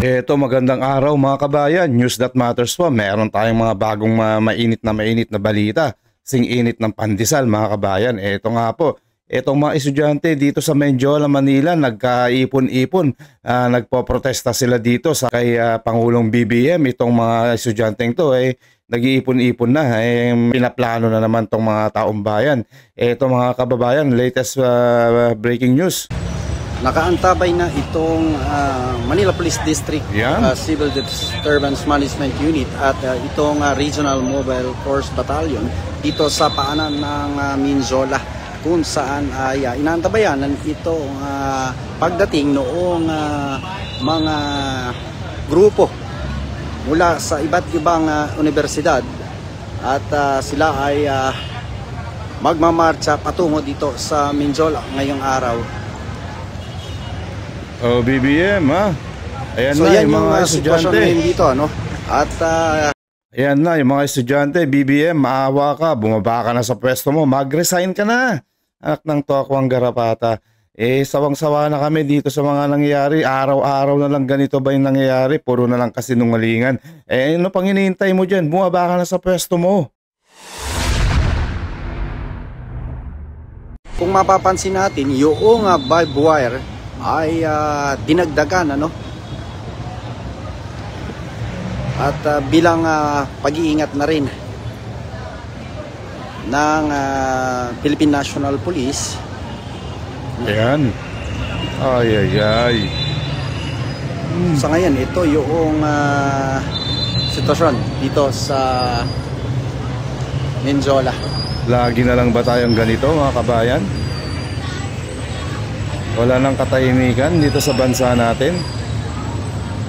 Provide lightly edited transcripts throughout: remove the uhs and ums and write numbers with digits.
Eto, magandang araw mga kabayan. News that matters po. Meron tayong mga bagong mainit na balita. Sing-init ng pandesal mga kabayan. Eto nga po. Etong mga estudyante dito sa Mendiola, Manila, nagkaipon-ipon. Nagpoprotesta sila dito sa kay Pangulong BBM. Itong mga estudyanteng to nag-iipon-ipon na. Pinaplano na naman tong mga taong bayan. Eto mga kababayan, latest breaking news. Nakaantabay na itong Manila Police District Civil Disturbance Management Unit at itong Regional Mobile Force Battalion dito sa paanan ng Mendiola, kung saan ay inaantabayan itong pagdating noong mga grupo mula sa iba't ibang universidad at sila ay magmamarcha patungo dito sa Mendiola ngayong araw. Oh, BBM Ayan so na yan yung mga estudyante dito, ano? At ayan na yung mga estudyante. BBM, maawa ka, bumaba ka na sa pwesto mo, mag-resign ka na, anak ng Tokwang Garapata. Sawang-sawa na kami dito sa mga nangyayari. Araw-araw na lang ganito ba yung nangyayari? Puro na lang kasinungalingan. Ano pang hinihintay mo dyan? Bumaba ka na sa pwesto mo. Kung mapapansin natin, yung barbed wire ay dinagdagan, ano? At bilang pag-iingat na rin ng Philippine National Police. Ayan. Ay. Sa ngayon, ito yung sitwasyon dito sa Mendiola. Lagi na lang ba tayong ganito mga kabayan? Wala nang katahimikan dito sa bansa natin.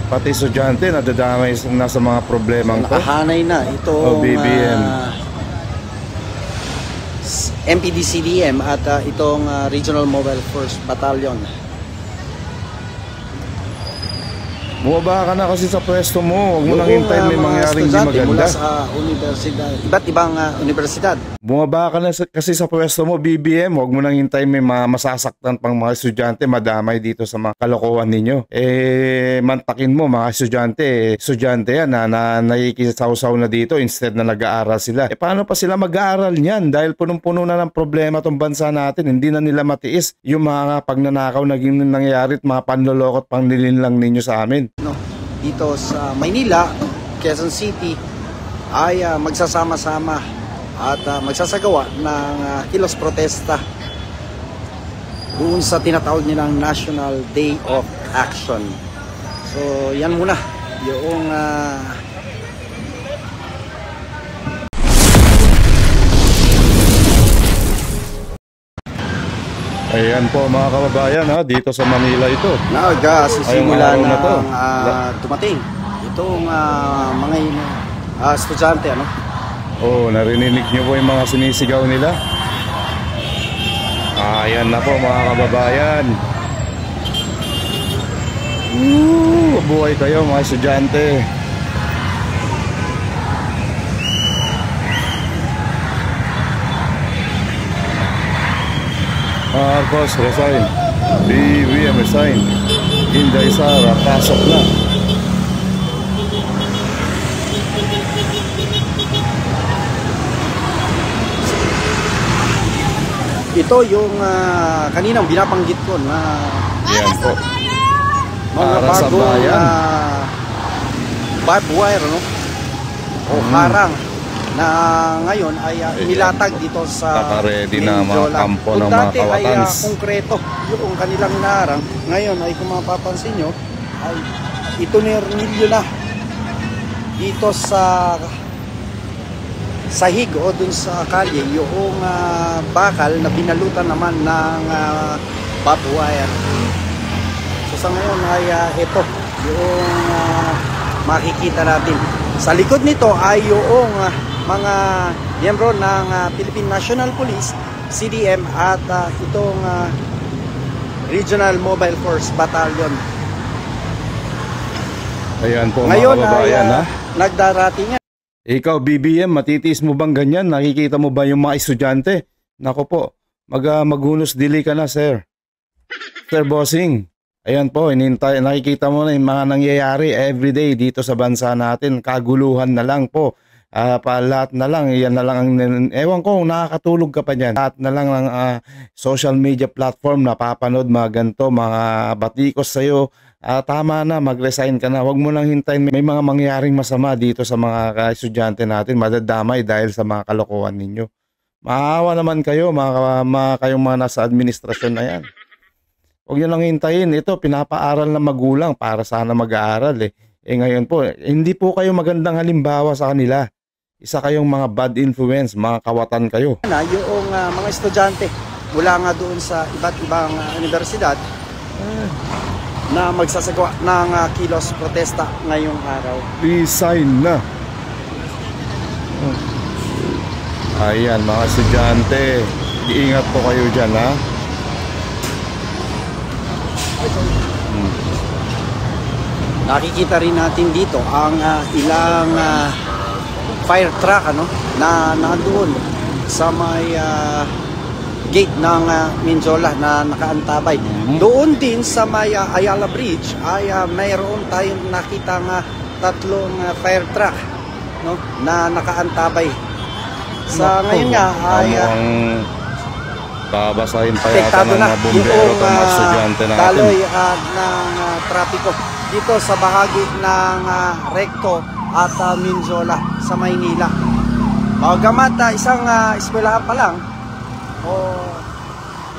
Pati estudyante nadadamay na sa mga problemang to. Nakahanay na itong BBM. MPD-CDM at itong Regional Mobile Force Battalion. Bumaba ka na kasi sa pwesto mo. Huwag mo nang hintayin may mangyaring di maganda. Mula sa universidad, iba't ibang universidad. Bumaba ka na kasi sa pwesto mo, BBM. Huwag mo nang hintayin may masasaktan pang mga estudyante madamay dito sa mga kalokohan ninyo. Mantakin mo mga estudyante. Estudyante yan na nakikisaw-saw na dito instead na nag-aaral sila. Paano pa sila mag-aaral niyan? Dahil punong-puno na ng problema tong bansa natin. Hindi na nila matiis yung mga pagnanakaw naging nangyayari at mga panlolokot pang nilinlang ninyo sa amin. Dito sa Maynila, Quezon City ay magsasama-sama at magsasagawa ng kilos protesta doon sa tinatawag nilang National Day of Action. So yan muna yung ayan po mga kababayan dito sa Manila ito. Nagsisimula na dumating itong mga estudyante, ano? Narinig niyo po yung mga sinisigaw nila? Ayan na po mga kababayan. Buhay kayo mga estudyante. Marcos resign, BBM resign, Inday Sara pasok na. Ito yung kaninang binabanggit ko na yan po, mga bagong barbed wire, no? O harang na ngayon ay nilatag dito sa naka-ready na mga kampo ng mga kawatans. Dati ay konkreto yung kanilang naharang. Ngayon ay kung mapapansin nyo ay itunirnilyo na dito sa sahig o dun sa kalye yung bakal na binalutan naman ng barbed wire. So sa ngayon ay ito yung makikita natin. Sa likod nito ay yung mga miyembro ng Philippine National Police, CDM at itong Regional Mobile Force Battalion. Ayan po ngayon mga kababayan ay nagdarating yan. Ikaw BBM, matitiis mo bang ganyan? Nakikita mo ba yung mga estudyante? Nako po, maghunos dili ka na sir. Sir Bossing, Ayan po, nakikita mo na yung mga nangyayari everyday dito sa bansa natin. Kaguluhan na lang po. Lahat na lang, yan na lang ewan ko kung nakakatulog ka pa dyan. Lahat na lang ng social media platform napapanood mga ganito, mga batikos sa'yo. Tama na, mag-resign ka na. Huwag mo lang hintayin. May mga mangyaring masama dito sa mga estudyante natin. Madadamay dahil sa mga kalokohan ninyo. Maawa naman kayo, kayong mga nasa administrasyon na yan. Huwag nyo lang hintayin. Ito, pinapaaral na magulang para sana mag-aaral eh. Ngayon po, hindi po kayo magandang halimbawa sa kanila. Isa kayong mga bad influence, mga kawatan kayo. Yung mga estudyante mula nga doon sa iba't ibang universidad na magsasagawa ng kilos protesta ngayong araw. Resign na. Ayan mga estudyante, iingat po kayo dyan ha. Nakikita rin natin dito ang ilang fire truck na nandoon sa may gate ng Minjola na nakaantabay. Doon din sa may Ayala Bridge ay mayroon tayong nakitang tatlong fire truck na nakaantabay. Sa ngayon nga ay babasahin pa yata ng mga bumbero at mga estudyante natin. Daloy ng trapiko dito sa bahagi ng Recto at Minjola sa Maynila. Bagamat isang eskwelahan pa lang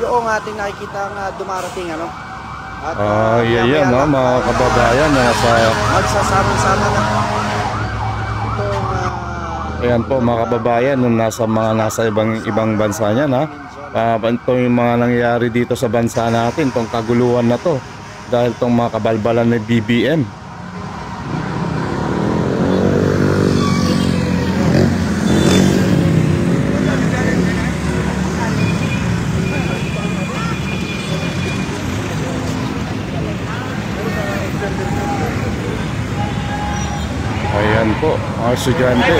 yung ating nakikita dumarating at yan mga kababayan magsasama-sama na itong ayan po mga kababayan nung nasa ibang bansa niyan ito yung mga nangyayari dito sa bansa natin, tong kaguluhan na to dahil tong mga kabalbalan ng BBM. Ayan po, mga estudyante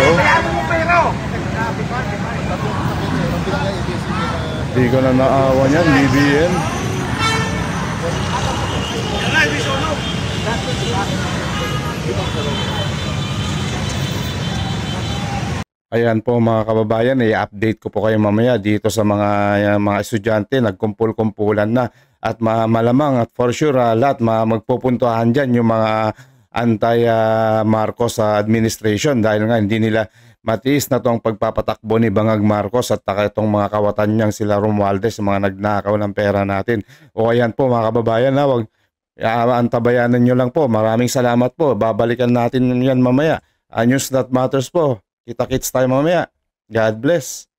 Di ko na naawa niyan, BBM. Ayan po mga kababayan, i-update ko po kayo mamaya dito sa mga estudyante. Nagkumpul-kumpulan na at malamang at for sure lahat magpupuntuhan dyan yung mga anti-Marcos administration dahil nga hindi nila matiis na tong pagpapatakbo ni Bangag Marcos at itong mga kawatan niyang sila Romualdez, mga nagnakaw ng pera natin. O ayan po mga kababayan, wag antabayanan nyo lang po. Maraming salamat po. Babalikan natin yan mamaya. News That Matters po. Kita-kits tayo mamaya. God bless.